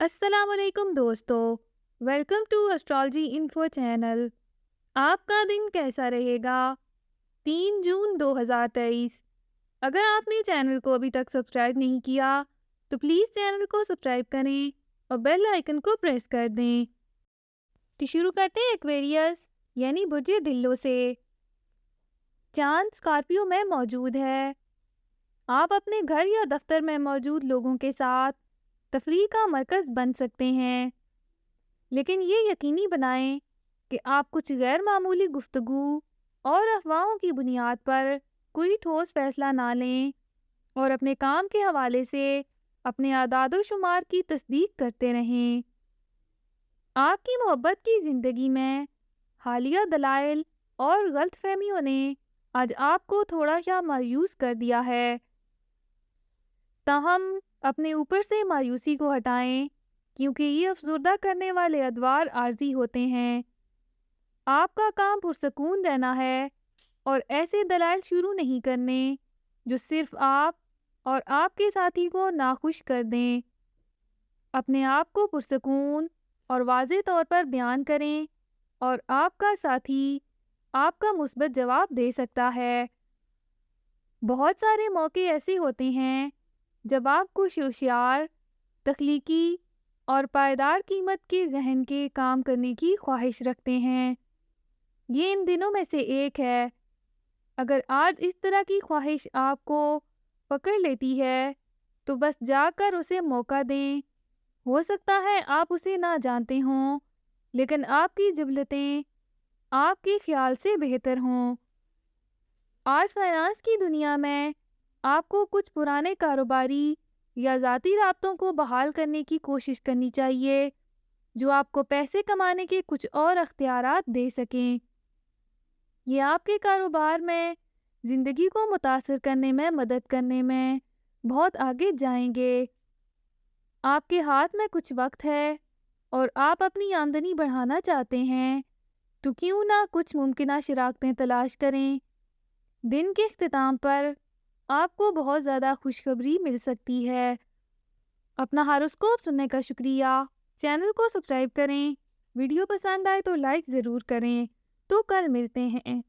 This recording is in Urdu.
السلام علیکم دوستو، welcome to astrology info channel. آپ کا دن کیسا رہے گا؟ 3 جون 2023۔ اگر آپ نے چینل کو ابھی تک سبسکرائب نہیں کیا تو پلیز چینل کو سبسکرائب کریں اور بیل آئیکن کو پریس کر دیں۔ تو شروع کرتے ہیں ایکویریس یعنی برج دلو سے۔ چاند اسکارپیو میں موجود ہے۔ آپ اپنے گھر یا دفتر میں موجود لوگوں کے ساتھ تفریح کا مرکز بن سکتے ہیں، لیکن یہ یقینی بنائیں کہ آپ کچھ غیر معمولی گفتگو اور افواہوں کی بنیاد پر کوئی ٹھوس فیصلہ نہ لیں اور اپنے کام کے حوالے سے اپنے اعداد و شمار کی تصدیق کرتے رہیں۔ آپ کی محبت کی زندگی میں حالیہ دلائل اور غلط فہمیوں نے آج آپ کو تھوڑا سا مایوس کر دیا ہے، تاہم اپنے اوپر سے مایوسی کو ہٹائیں کیونکہ یہ افسردہ کرنے والے ادوار عارضی ہوتے ہیں۔ آپ کا کام پرسکون رہنا ہے اور ایسے دلائل شروع نہیں کرنے جو صرف آپ اور آپ کے ساتھی کو ناخوش کر دیں۔ اپنے آپ کو پرسکون اور واضح طور پر بیان کریں اور آپ کا ساتھی آپ کا مثبت جواب دے سکتا ہے۔ بہت سارے موقع ایسے ہوتے ہیں جب آپ کچھ ہوشیار، تخلیقی اور پائیدار قیمت کے ذہن کے کام کرنے کی خواہش رکھتے ہیں۔ یہ ان دنوں میں سے ایک ہے۔ اگر آج اس طرح کی خواہش آپ کو پکڑ لیتی ہے تو بس جا کر اسے موقع دیں۔ ہو سکتا ہے آپ اسے نہ جانتے ہوں، لیکن آپ کی جبلتیں آپ کے خیال سے بہتر ہوں۔ آج فائنانس کی دنیا میں آپ کو کچھ پرانے کاروباری یا ذاتی رابطوں کو بحال کرنے کی کوشش کرنی چاہیے جو آپ کو پیسے کمانے کے کچھ اور اختیارات دے سکیں۔ یہ آپ کے کاروبار میں زندگی کو متاثر کرنے میں مدد کرنے میں بہت آگے جائیں گے۔ آپ کے ہاتھ میں کچھ وقت ہے اور آپ اپنی آمدنی بڑھانا چاہتے ہیں، تو کیوں نہ کچھ ممکنہ شراکتیں تلاش کریں۔ دن کے اختتام پر آپ کو بہت زیادہ خوشخبری مل سکتی ہے۔ اپنا ہاروسکوپ سننے کا شکریہ۔ چینل کو سبسکرائب کریں۔ ویڈیو پسند آئے تو لائک ضرور کریں۔ تو کل ملتے ہیں۔